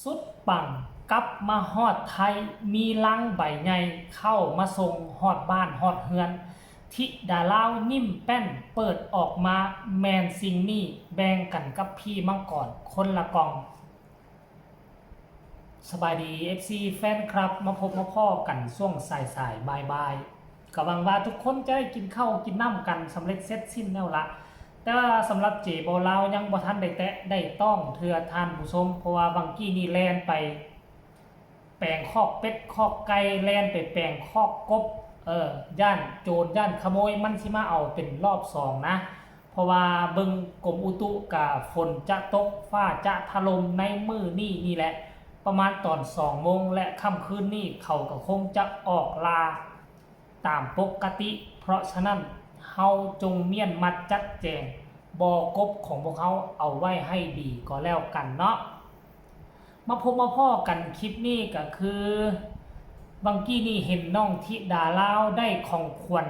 สุดปังกลับมาฮอดไทยมีลังใบใหญ่เข้ามาส่งฮอดบ้านฮอดเฮือนทิดาลาวนิ่มแป้นเปิดออกมาแมนซิงนี่แบ่งกันกับพี่มังกรคนละกองสบายดี FC แฟนครับมาพบมาพ่อกันช่วงสายบ่ายก็หวังว่าทุกคนจะได้กินข้าวกินน้ำกันสำเร็จเสร็จสิ้นแล้วละแต่ว่าสำหรับเจโบลาวยังบ่ทันได้แตะได้ต้องเทื่อทานผู้ชมเพราะว่าบางกี้นี่แล่นไปแปลงคอกเป็ดคอกไก่แล่นไปแปลงคอกกบย่านโจรย่านขโมยมันสิมาเอาเป็นรอบ2นะเพราะว่าเบิ่งกรมอุตุกับฝนจะตกฟ้าจะถล่มในมื้อนี่แหละประมาณตอน2 โมงและค่ำคืนนี้เขาก็คงจะออกลาตามปกติเพราะฉะนั้นเฮาจงเมียนมัดจัดแจงบ่อกบของพวกเขาเอาไว้ให้ดีก็แล้วกันเนาะมาพบมาพ่อกันคลิปนี้ก็คือบางกี้นี่เห็นน้องธิดาลาวได้ของขวัญ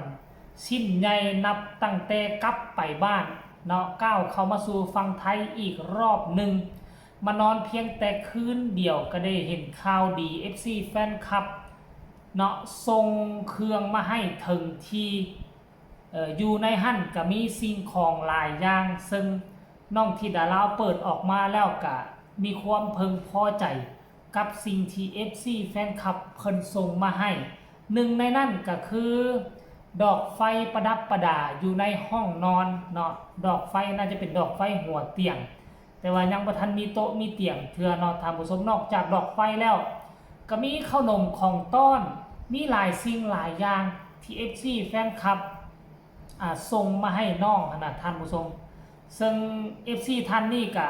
สิ้นใหญ่นับตั้งแต่กลับไปบ้านเนาะก้าวเข้ามาสู่ฝั่งไทยอีกรอบหนึ่งมานอนเพียงแต่คืนเดียวก็ได้เห็นข่าวดี FC แฟนคลับเนาะส่งเครื่องมาให้ถึงทีอยู่ในหั่นก็มีสิ่งของหลายอย่างซึ่งน้องธิดาลาวเปิดออกมาแล้วก็มีความพึงพอใจกับสิ่งที่ FC แฟนคลับเพิ่นส่งมาให้หนึ่งในนั้นก็คือดอกไฟประดับประดาอยู่ในห้องนอนเนาะดอกไฟน่าจะเป็นดอกไฟหัวเตียงแต่ว่ายังบ่ทันมีโต๊ะมีเตียงเทื่อเนาะท่านผู้ชมนอกจากดอกไฟแล้วก็มีขนมของต้อนมีหลายสิ่งหลายอย่างที่ FC แฟนคลับส่งมาให้น้องนะท่านผู้ชมซึ่ง FC ท่านนี่ก็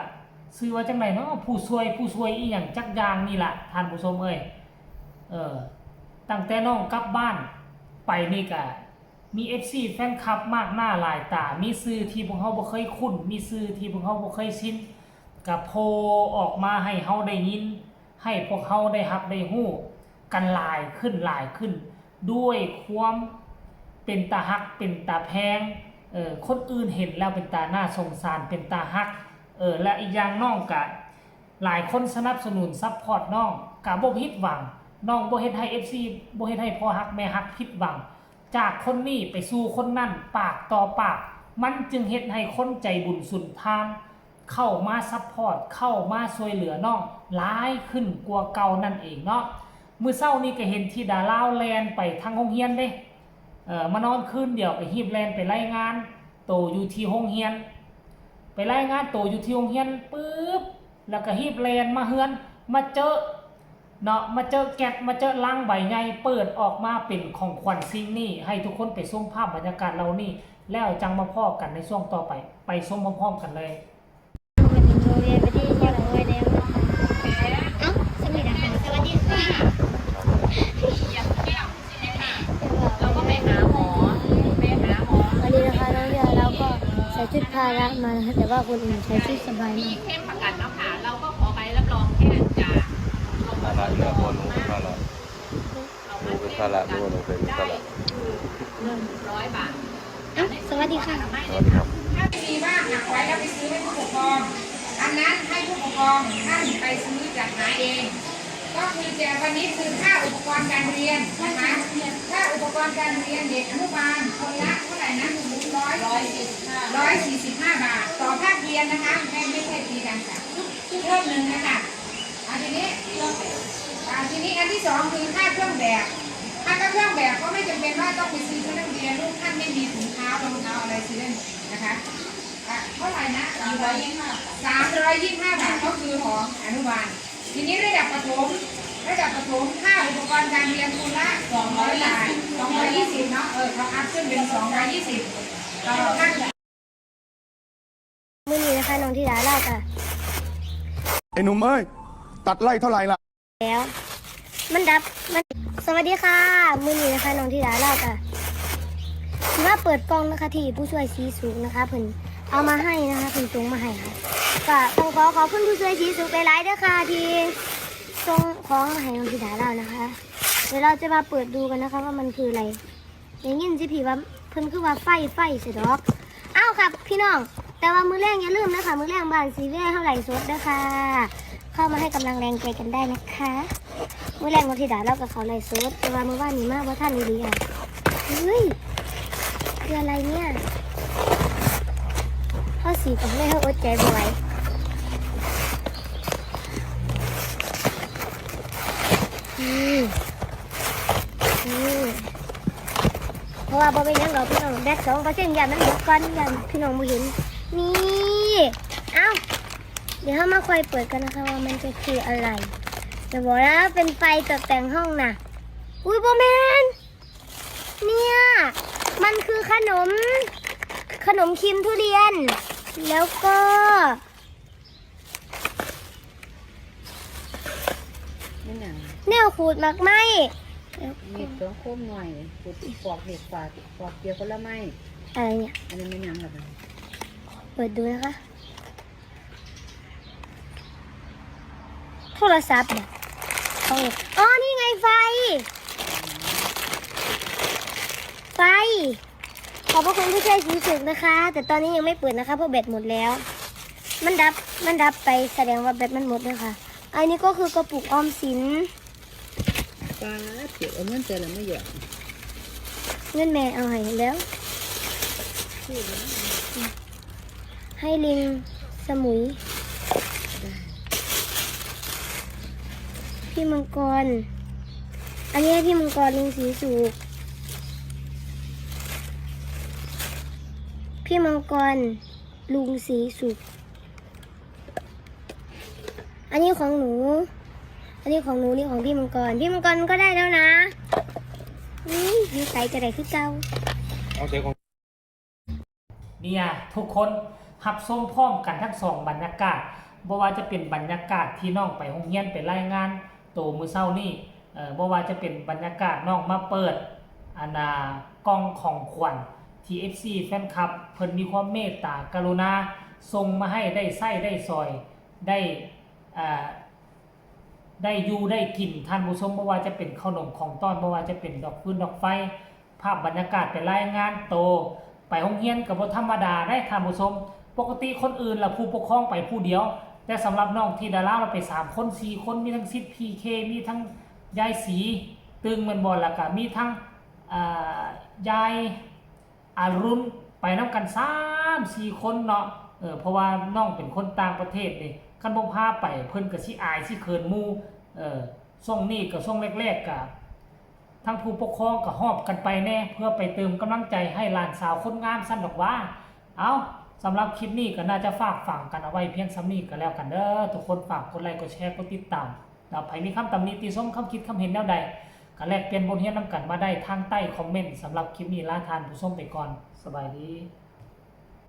ชื่อว่าจังไดเนาะผู้ช่วยอีหยังจักอย่างนี่ล่ะท่านผู้ชมตั้งแต่น้องกลับบ้านไปนี่ก็มี FC แฟนคลับมากหน้าหลายตามีชื่อที่พวกเฮาบ่เคยคุ้นมีชื่อที่พวกเฮาบ่เคยชินก็โผล่ออกมาให้เฮาได้ยินให้พวกเฮาได้รับได้ฮู้กันหลายขึ้นด้วยความเป็นตาฮักเป็นตาแพงคนอื่นเห็นแล้วเป็นตาหน้าสงสารเป็นตาฮักและอีกอย่างน้องกะหลายคนสนับสนุนซัพพอร์ตน้องกะบ่ผิดหวังน้องบ่เฮ็ดให้ FC บ่เฮ็ดให้พ่อฮักแม่ฮักผิดหวังจากคนนี้ไปสู่คนนั้นปากต่อปากมันจึงเฮ็ดให้คนใจบุญสุนทานเข้ามาซัพพอร์ตเข้ามาช่วยเหลือน้องหลายขึ้นกว่าเก่านั่นเองเนาะมื้อเช้านี้ก็เห็นที่ดาลาวแลนไปทางโรงเรียนเด้มานอนคืนเดียวไปฮีบแลนไปรายงานโตอยู่ที่โรงเรียนไปรายงานโตอยู่ที่โรงเรียนปึ๊บแล้วก็ฮีบแลนมาเฮือนมาเจอเนาะมาเจอแกะมาเจอลังใบใหญ่เปิดออกมาเป็นของขวัญสิ่งนี้ให้ทุกคนไปชมภาพบรรยากาศเรานี่แล้วจังมาพอกันในช่วงต่อไปชมพร้อมๆกันเลยสวัสดีค่ะเราก็ไปหาหมอวันนี้นะคะน้องยาเราก็ใส่ชุดพาระมานะคะแต่ว่าคนอื่นใช้ชุดสบายมากเข้มประกันเนาะค่ะเราก็ขอใบรับรองแค่จากภาระเรือโบนภาระดูเป็นภาระดูเป็นภาระ100 บาทสวัสดีค่ะสวัสดีครับถ้ามีบ้านหักไว้แล้วไปซื้อให้ผู้ปกครองอันนั้นให้ผู้ปกครองท่านไปซื้อจัดหาเองก็คือแจกวันนี้คือค่าอุปกรณ์การเรียนนะคะค่าอุปกรณ์การเรียนเด็กอนุบาลคนละเท่าไหร่นะ145 บาทต่อภาคเรียนนะคะไม่ใช่ปีการศึกษาทุกเทอมหนึ่งนะคะทีนี้อันที่2คือค่าเครื่องแบบถ้าเครื่องแบบก็ไม่จำเป็นว่าต้องไปซื้อชุดนักเรียนลูกท่านไม่มีถุงเท้ารองเท้าอะไรซื้อได้นะคะเท่าไหร่นะ325 บาทก็คือของอนุบาลทีนี้ระดับประถมค่าอุปกรณ์การเรียนคนละ200 บาท220เนาะเขาอัพขึ้นเป็น220ต่อภาคมื้อนี้นะคะน้องธิดาเราค่ะไอ้หนุ่มเอ้ยตัดไล่เท่าไหร่ล่ะแล้วมันสวัสดีค่ะมื้อนี้นะคะน้องธิดาเราค่ะถือว่าเปิดกล้องนะคะที่ผู้ช่วยชี้สูงนะคะเพิ่นเอามาให้นะคะเพิ่นส่งมาให้ค่ะก็ต้องขอบคุณผู้ช่วยชี้สูงหลายๆด้วยค่ะที่ส่งของมาให้น้องธิดาเรานะคะเดี๋ยวเราจะมาเปิดดูกันนะคะว่ามันคืออะไรอย่างนี้สิพี่ว่าเพิ่นคือว่าไฟเสร็จดอกอ้าวครับพี่น้องแต่ว่ามื้อแรกอย่าลืมนะคะมื้อแรกบ้านสีแว่เท่าไหร่สดนะคะเข้า มาให้กำลังแรงใจกันได้นะคะเมื่อแรงวันที่ดาเรากับเขาไล่สดแต่ว่าเมื่อวานนี้มากว่าท่านดีอ่ะเฮ้ยคืออะไรเนี่ยข้อสีของแม่เขาอดใจบ่ไหวเพราะว่าบ่เป็นหยังเราพี่น้องแบต2%ยันมันหมดก่อนยันพี่น้องบ่เห็นนี่เอ้าเดี๋ยวเรามาค่อยเปิดกันนะคะว่ามันจะคืออะไรจะบอกนะเป็นไฟตกแต่งห้องน่ะอุ้ยบ่แม่นเนี่ยมันคือขนมครีมทุเรียนแล้วก็นี่หนัง แนวขูดหมากไหม มีเครื่องโค้มหน่อยปุดปอกเห็ดปอกเกี๊ยวคนละไม้ อะไรเนี่ย อันนี้ไม่ยังหรอก เปิดดูนะคะโทรศัพท์เนี่ยอ๋อนี่ไงไฟขอบพระคุณผู้ช่วยสีสุกนะคะ แต่ตอนนี้ยังไม่เปิดนะคะเพราะแบตหมดแล้ว มันดับไปแสดงว่าแบตมันหมดเลยค่ะอันนี้ก็คือกระปุกออมสิน ปลาเกี่ยวเอาเงินเจอแล้วไม่หยอด เงินแม่เอาให้แล้ว ให้ลิงสมุย พี่มังกร อันนี้ให้พี่มังกรลิงสีสุกพี่มังกรลุงสีสุกอันนี้ของหนู อันนี้ของหนูนี่ของพี่มังกรก็ได้แล้วนะดีใจจะได้คือเก่า เนี่ยทุกคนหับส้มพร้อมกันทั้งสองบรรยากาศบ่ว่าจะเป็นบรรยากาศที่น้องไปโรงเรียนไปรายงานโตมื้อเช้านี่บ่ว่าจะเป็นบรรยากาศน้องมาเปิดกล่องของขวัญที่ FC แฟนคลับเพิ่นมีความเมตตากรุณาส่งมาให้ได้ไส้ได้ซอยได้อยู่ได้กินท่านผู้ชมบ่ว่าจะเป็นขนมของต้อนบ่ว่าจะเป็นดอกฟืนดอกไฟภาพบรรยากาศไปรายงานโตไปโรงเรียนก็บ่ธรรมดาได้ท่านผู้ชมปกติคนอื่นล่ะผู้ปกครองไปผู้เดียวแต่สำหรับน้องที่ดาราเราไป3คน4คนมีทั้งซิด PK มีทั้งยายสีตึงแม่นบ่ล่ะก็มีทั้งยายอารุณไปนำกัน3-4คนเนาะเพราะว่าน้องเป็นคนต่างประเทศนี่คันบ่พาไปเพิ่นก็สิอายสิเขินหมู่ช่วงนี้ก็ช่วงแรกๆก็ทั้งผู้ปกครองก็หอบกันไปแน่เพื่อไปเติมกำลังใจให้หลานสาวคนงามซั่นดอกว่าเอาสำหรับคลิปนี้ก็น่าจะฝากฝังกันเอาไว้เพียงส่ำนี้ก็แล้วกันเด้อทุกคนฝากกดไลค์กดแชร์กดติดตามแล้วใครมีคำตำหนิติชมคำคิดคำเห็นแนวใดก็แลกเปลี่ยนบทเรียนนำกันมาได้ทางใต้คอมเมนต์สำหรับคลิปนี้ลาทานผู้ชมไปก่อนสบายดี